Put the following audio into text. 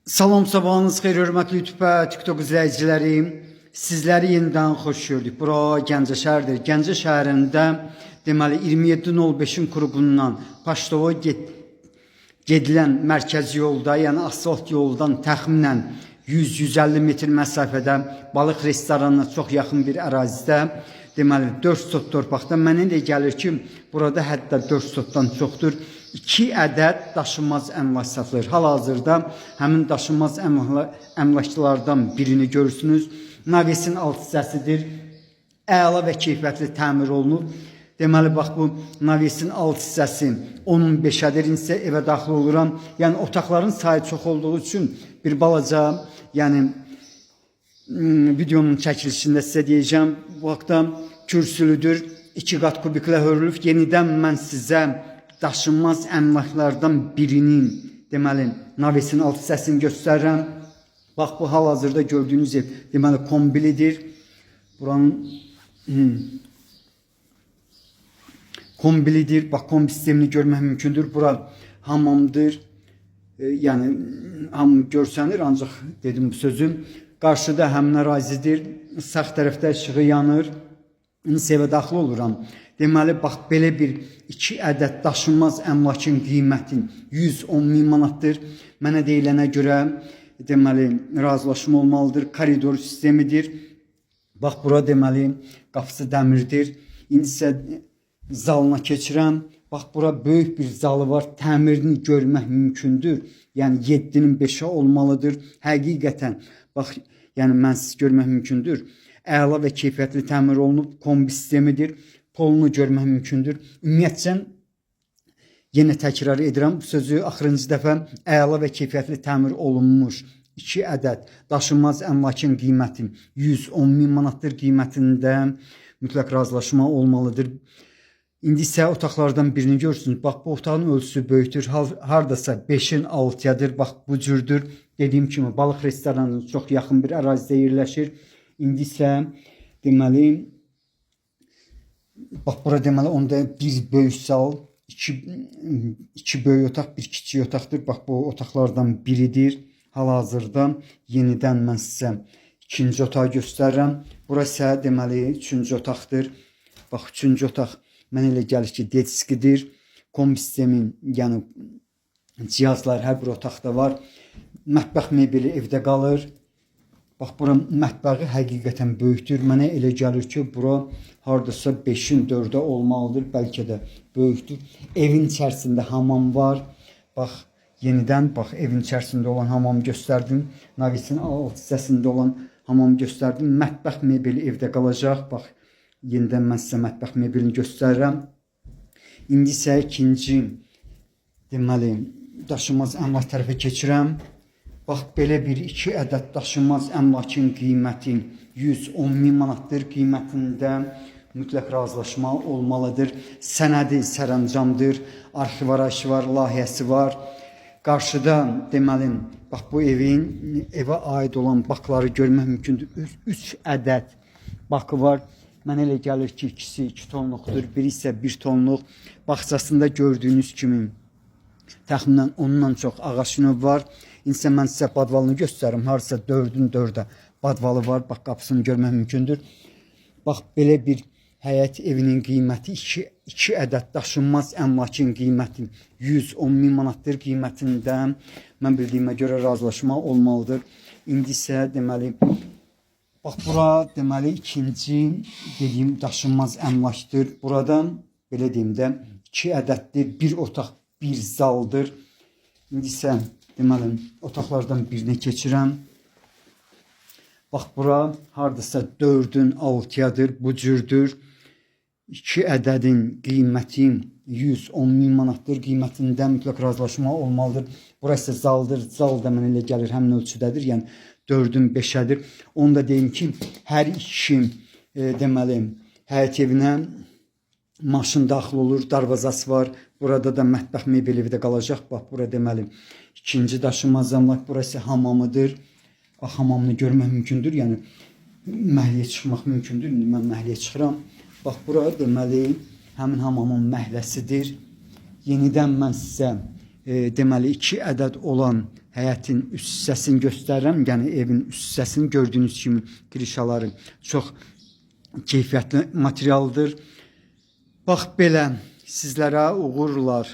Salam, sabahınız xeyir, hörmətli YouTube və TikTok izləyiciləri. Sizləri yenidən xoş gördük. Bura Gəncə şəhərdir. Gəncə şəhərində deməli 27.05-in qurğundan Paştova gedilən mərkəzi yolda, yəni asfalt yoldan təxminən 100-150 metr məsafədə balıq restoranına çox yaxın bir ərazidə deməli 4 sot torpaqda mənə elə gəlir ki, burada hətta 4 sotdan çoxdur. 2 ədəd daşınmaz əmlak satılır. Hal-hazırda həmin daşınmaz əmlakçılardan birini görürsünüz. Navesin alt hissəsidir. Əla və keyfiyyətli təmir olunub. Deməli, bax bu navesin alt hissəsi 10-15-ədir. İnsə evə daxil oluram. Yəni otaqların sayı çox olduğu üçün bir balaca, yəni videonun çəkilişində sizə deyəcəm. Bu vaxtda kürsülüdür. 2 qat kubiklə hörülüb. Yenidən mən sizə daşınmaz əmlaklardan birinin deməli navesin alt hissəsini göstərirəm. Bax bu hal-hazırda gördüyünüz ev deməli kombilidir. Buranın kombilidir. Bax kombi sistemini görmək mümkündür. Bura hamamdır. Yəni hamı görsənir, ancaq dedim bu sözüm. Qarşıda həmin ərazidir. Sağ tərəfdə işığı yanır. İndi evə daxil oluram. Deməli, bax, belə bir 2 ədəd daşınmaz əmlakın qiyməti 110.000 manatdır. Mənə deyilənə görə, deməli, razılaşma olmalıdır. Koridor sistemidir. Bax, bura deməli, qapısı dəmirdir. İndi isə zalına keçirəm. Bax, bura böyük bir zalı var. Təmirini görmək mümkündür. Yəni, 7-nin 5-ə olmalıdır. Həqiqətən, bax, yəni, mənsiz görmək mümkündür. Əla və keyfiyyətli təmir olunub, kombi sistemidir. Polunu görmək mümkündür. Ümumiyyətcə, yenə təkrar edirəm, bu sözü axırıncı dəfə əla və keyfiyyətli təmir olunmuş 2 ədəd daşınmaz əmlakın qiyməti 110.000 manatdır qiymətində mütləq razılaşma olmalıdır. İndi isə otaqlardan birini görürsünüz. Bax, bu otağın ölçüsü böyükdür. Hardasa 5-in 6-yadır. Bax, bu cürdür. Dediyim kimi, balıq restoranının çox yaxın bir ərazidə yerləşir. İndi isə, deməli, bax, bura deməli, onda bir böyük sal, iki böyük otaq, bir kiçik otaqdır. Bax, bu otaqlardan biridir. Hal-hazırda yenidən mən sizə ikinci otağı göstərirəm. Burası deməli, üçüncü otaqdır. Bax, üçüncü otaq mənə elə gəlir ki, dediskidir. Kombi sistemin, yəni cihazlar hər bir otaqda var. Mətbəx mebeli evdə qalır. Bax, bura mətbəxi həqiqətən böyükdür. Mənə elə gəlir ki, bura hardasa 5-in 4-ə olmalıdır, bəlkə də böyükdür. Evin içərisində hamam var. Bax, yenidən bax, evin içərisində olan hamamı göstərdim. Navesin alt hissəsində olan hamamı göstərdim. Mətbəx mebeli evdə qalacaq. Bax, yenidən mən sizə mətbəx mebelini göstərirəm. İndi isə ikinci, deməli, daşınmaz əmlak tərəfə keçirəm. Bax, belə bir 2 ədəd daşınmaz əmlakın qiyməti 110.000 manatdır. Qiymətində mütləq razılaşma olmalıdır. Sənədi sərəncamdır. Arxiv arayışı var, layihəsi var. Qarşıda, deməli, bax, bu evə aid olan bakları görmək mümkündür. 3 ədəd bakı var. Mənə elə gəlir ki, ikisi 2 tonluqdur, biri isə 1 tonluq. Bağçasında gördüyünüz kimi təxminən ondan çox ağac növü var. İnsə mən sizə badvalını göstərim. Harasa 4-ün 4-ə badvalı var. Bax, qapısını görmək mümkündür. Bax, belə bir həyət evinin qiyməti 2 ədəd daşınmaz əmlakın qiyməti 110.000 manatdır. Qiymətində mən bildiyimə görə razılaşma olmalıdır. İndi isə deməli, bax, bura deməli ikinci dediyim daşınmaz əmlakdır. Buradan belə deyim də 2 ədəddir. Bir otaq, bir zaldır. İndi isə deməli, otaqlardan birinə keçirəm. Bax, bura hardasa 4-ün 6-yadır, bu cürdür. 2 ədədin qiyməti 110.000 manatdır. Qiymətində mütləq razılaşma olmalıdır. Burası zaldır. Zal da mənə elə gəlir, həmin ölçüdədir. Yəni 4-ün 5-ədir. Onu da deyim ki, hər iki deməli, həyət evinə maşın daxil olur, darvazası var. Burada da mətbəx mebeli evdə qalacaq. Bax, bura deməli, ikinci daşınmaz əmlak. Burası hamamıdır. Hamamını görmək mümkündür. Yəni, məhliyə çıxmaq mümkündür. İndi mən məhliyə çıxıram. Bax, bura deməli, həmin hamamın məhləsidir. Yenidən mən sizə deməli 2 ədəd olan həyətin üst hissəsini göstərirəm. Yəni evin üst hissəsini gördüyünüz kimi krişaları çox keyfiyyətli materialdır. Bax belə sizlərə uğurlar.